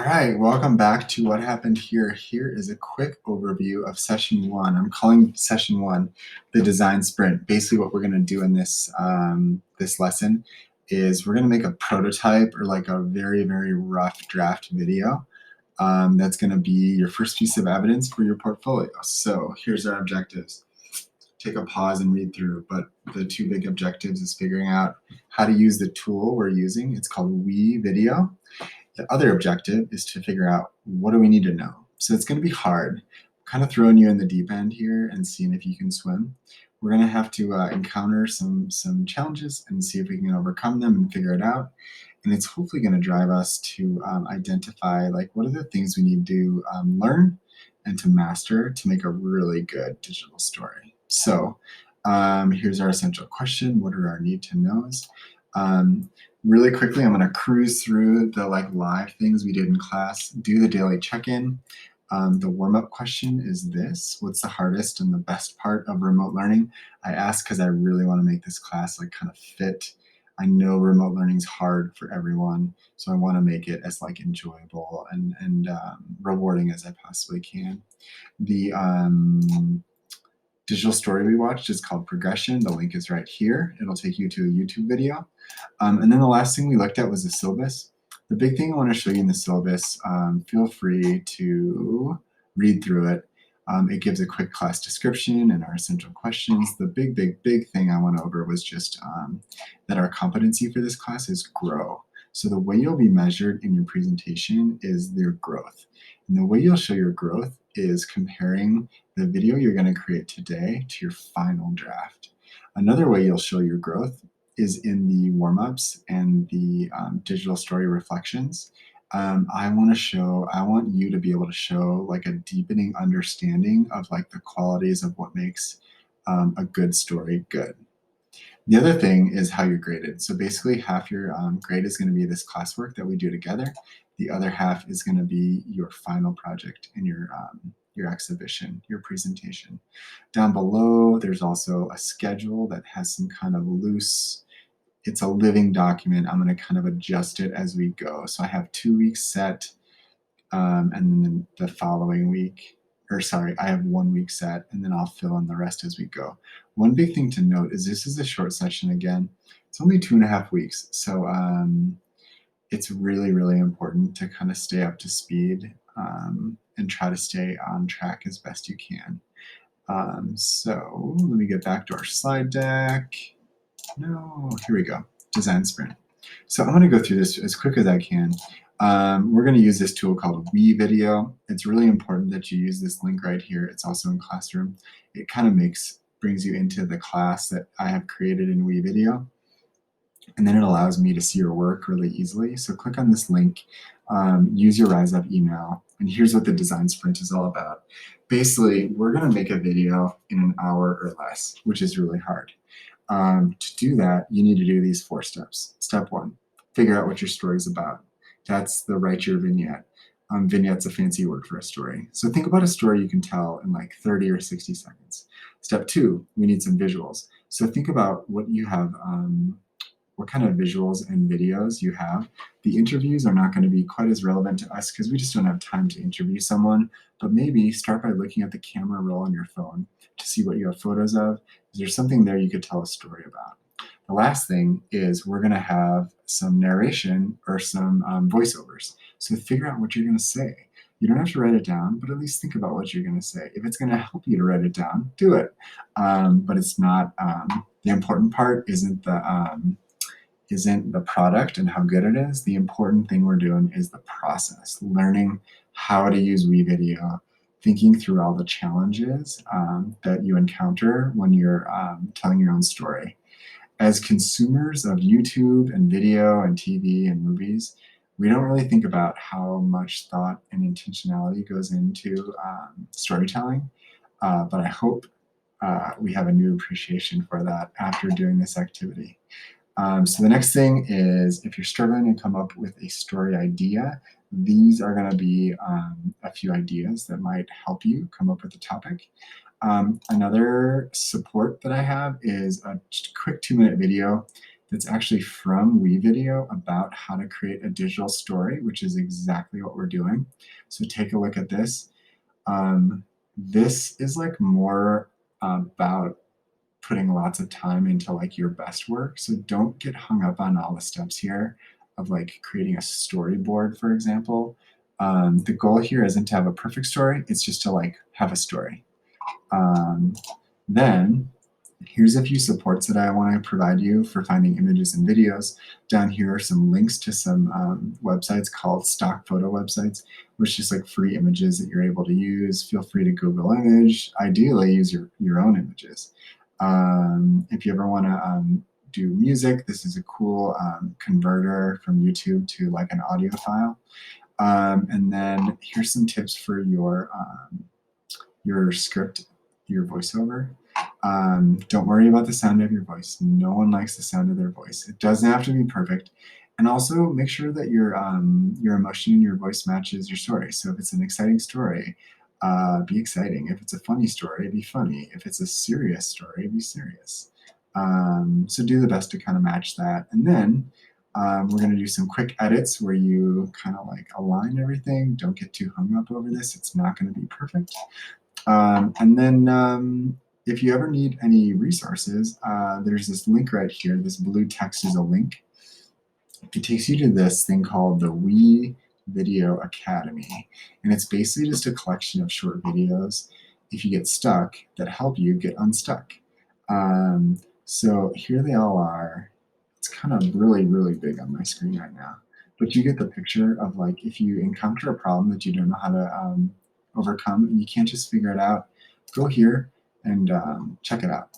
right, welcome back to what happened here. Here is a quick overview of session one. I'm calling session one the design sprint. Basically, what we're going to do in this lesson is we're going to make a prototype or like a very rough draft video. That's going to be your first piece of evidence for your portfolio. So here's our objectives. Take a pause and read through, but the two big objectives is figuring out how to use the tool we're using. It's called Video. The other objective is to figure out what do we need to know. So it's going to be hard, kind of throwing you in the deep end here and seeing if you can swim. We're going to have to encounter some challenges and see if we can overcome them and figure it out. And it's hopefully going to drive us to identify like what are the things we need to learn and to master to make a really good digital story. So here's our essential question. What are our need to knows? Really quickly, I'm going to cruise through the live things we did in class, do the daily check-in. The warm-up question is this: what's the hardest and the best part of remote learning? I ask because I really want to make this class kind of fit. I know remote learning is hard for everyone, so I want to make it as enjoyable and rewarding as I possibly can. The digital story we watched is called Progression. The link is right here. It'll take you to a YouTube video. And then the last thing we looked at was the syllabus. The big thing I want to show you in the syllabus, feel free to read through it. It gives a quick class description and our essential questions. The big thing I went over was just that our competency for this class is grow. So the way you'll be measured in your presentation is your growth. And the way you'll show your growth is comparing the video you're going to create today to your final draft. Another way you'll show your growth is in the warm-ups and the digital story reflections. I want you to be able to show a deepening understanding of the qualities of what makes a good story good. The other thing is how you're graded. So basically half your grade is going to be this classwork that we do together. The other half is going to be your final project and your exhibition, your presentation. Down below, there's also a schedule that has some kind of loose, it's a living document. I'm going to kind of adjust it as we go. So I have 2 weeks set, and then the following week, I have 1 week set, and then I'll fill in the rest as we go. One big thing to note is this is a short session again. It's only 2.5 weeks. So it's really important to kind of stay up to speed and try to stay on track as best you can. So let me get back to our slide deck. No, here we go, design sprint. So I'm going to go through this as quick as I can. We're going to use this tool called Video. It's really important that you use this link right here. It's also in Classroom. It kind of brings you into the class that I have created in Video. And then it allows me to see your work really easily. So click on this link, use your Rise Up email, and here's what the design sprint is all about. Basically, we're going to make a video in an hour or less, which is really hard. To do that, you need to do these 4 steps. Step 1, figure out what your story is about. That's write your vignette. Vignette's a fancy word for a story. So think about a story you can tell in 30 or 60 seconds. Step 2, we need some visuals. So think about what you have, what kind of visuals and videos you have. The interviews are not going to be quite as relevant to us because we just don't have time to interview someone, but maybe start by looking at the camera roll on your phone to see what you have photos of. Is there something there you could tell a story about? The last thing is we're going to have some narration or some voiceovers. So figure out what you're going to say. You don't have to write it down, but at least think about what you're going to say. If it's going to help you to write it down, do it. But it's not, the important part isn't the product and how good it is. The important thing we're doing is the process, learning how to use Video, thinking through all the challenges that you encounter when you're telling your own story. As consumers of YouTube and video and TV and movies, we don't really think about how much thought and intentionality goes into storytelling, but I hope we have a new appreciation for that after doing this activity. So the next thing is, if you're struggling to come up with a story idea, these are going to be a few ideas that might help you come up with a topic. Another support that I have is a quick 2-minute video that's actually from WeVideo about how to create a digital story, which is exactly what we're doing. So take a look at this. This is like more about putting lots of time into like your best work. So don't get hung up on all the steps here of like creating a storyboard, for example. The goal here isn't to have a perfect story, it's just to like have a story. Then here's a few supports that I want to provide you for finding images and videos. Down here are some links to some websites called stock photo websites, which is just like free images that you're able to use. Feel free to Google image. Ideally, use your own images. If you ever want to do music, this is a cool converter from YouTube to like an audio file. And then here's some tips for your script, your voiceover. Don't worry about the sound of your voice. No one likes the sound of their voice. It doesn't have to be perfect. And also make sure that your emotion in your voice matches your story. So if it's an exciting story, be exciting. If it's a funny story, be funny. If it's a serious story, be serious. So do the best to kind of match that. And then we're going to do some quick edits where you kind of like align everything. Don't get too hung up over this. It's not going to be perfect. And then if you ever need any resources, there's this link right here. This blue text is a link. It takes you to this thing called the WeVideo Academy. And it's basically just a collection of short videos, if you get stuck, that help you get unstuck. So here they all are. It's kind of really, really big on my screen right now. But you get the picture of like if you encounter a problem that you don't know how to overcome and you can't just figure it out, go here and check it out.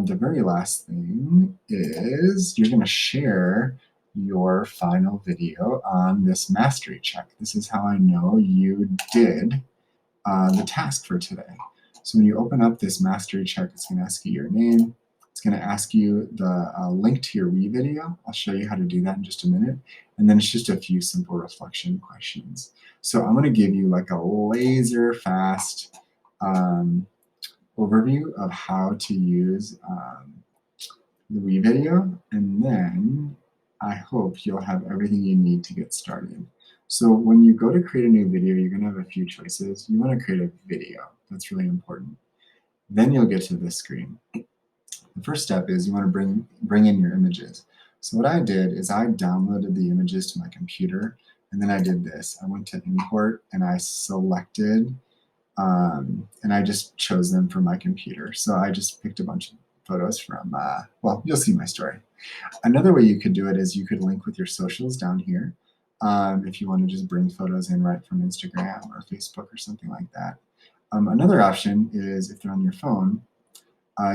The very last thing is you're going to share your final video on this mastery check. This is how I know you did the task for today. So when you open up this mastery check, it's going to ask you your name. It's going to ask you the link to your WeVideo. I'll show you how to do that in just a minute. And then it's just a few simple reflection questions. So I'm going to give you like a laser fast overview of how to use the WeVideo, and then I hope you'll have everything you need to get started. So when you go to create a new video, you're going to have a few choices. You want to create a video. That's really important. Then you'll get to this screen. The first step is you want to bring in your images. So what I did is I downloaded the images to my computer, and then I did this. I went to import and I selected and I just chose them for my computer. So I just picked a bunch of photos from, well, you'll see my story. Another way you could do it is you could link with your socials down here if you want to just bring photos in right from Instagram or Facebook or something like that. Another option is if they're on your phone,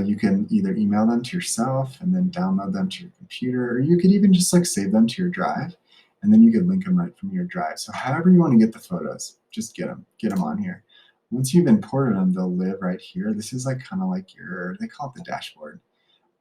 you can either email them to yourself and then download them to your computer, or you could even just like save them to your drive, and then you could link them right from your drive. So however you want to get the photos, just get them on here. Once you've imported them, they'll live right here. This is like kind of like they call it the dashboard.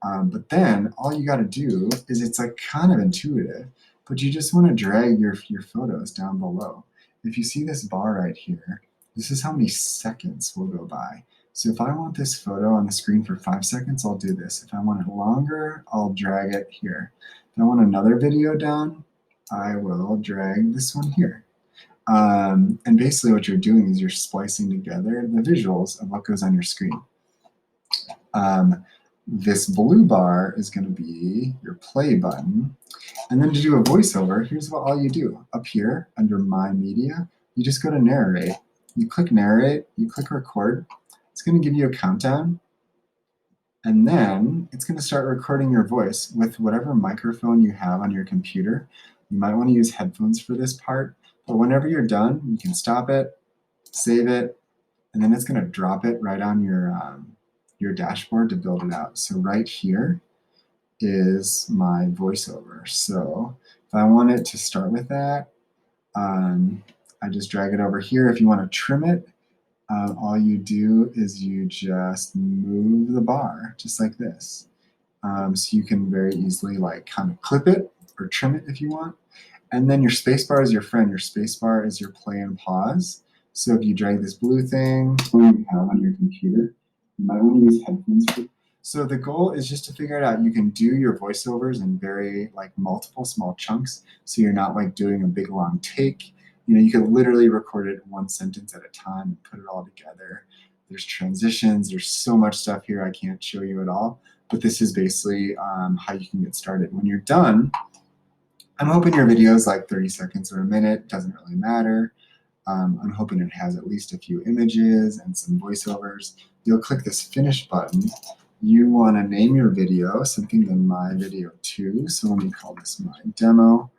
But then all you got to do is it's like kind of intuitive, but you just want to drag your photos down below. If you see this bar right here, this is how many seconds will go by. So if I want this photo on the screen for 5 seconds, I'll do this. If I want it longer, I'll drag it here. If I want another video down, I will drag this one here. And basically what you're doing is you're splicing together the visuals of what goes on your screen. This blue bar is going to be your play button. And then to do a voiceover, here's what all you do. Up here under My Media, you just go to Narrate. You click Narrate, you click Record. It's going to give you a countdown. And then it's going to start recording your voice with whatever microphone you have on your computer. You might want to use headphones for this part. But whenever you're done, you can stop it, save it, and then it's going to drop it right on your dashboard to build it out. So right here is my voiceover. So if I want it to start with that, I just drag it over here. If you want to trim it, all you do is you just move the bar just like this. So you can very easily like kind of clip it or trim it if you want. And then your spacebar is your friend. Your spacebar is your play and pause. So if you drag this blue thing you have on your computer, you might want to use headphones. So the goal is just to figure it out. You can do your voiceovers in very like multiple small chunks, so you're not like doing a big long take. You know, you could literally record it one sentence at a time and put it all together. There's transitions. There's so much stuff here I can't show you at all, but this is basically how you can get started. When you're done, I'm hoping your video is like 30 seconds or a minute. Doesn't really matter. I'm hoping it has at least a few images and some voiceovers. You'll click this finish button. You want to name your video something than my video 2. So let me call this my demo.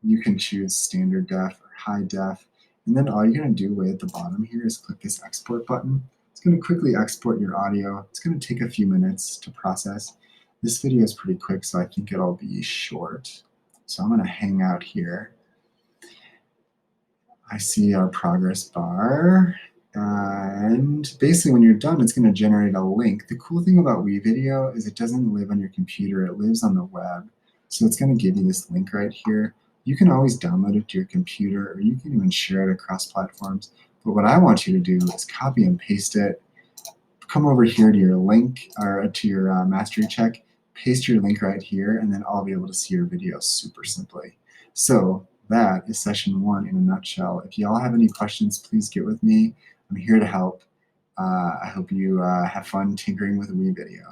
You can choose standard def or high def. And then all you're going to do way at the bottom here is click this export button. It's going to quickly export your audio. It's going to take a few minutes to process. This video is pretty quick, so I think it'll be short. So I'm going to hang out here. I see our progress bar, and basically when you're done, it's going to generate a link. The cool thing about WeVideo is it doesn't live on your computer, it lives on the web. So it's going to give you this link right here. You can always download it to your computer, or you can even share it across platforms. But what I want you to do is copy and paste it, come over here to your link, or to your mastery check, paste your link right here, and then I'll be able to see your video super simply. So that is session 1 in a nutshell. If y'all have any questions, please get with me. I'm here to help. I hope you have fun tinkering with WeVideo.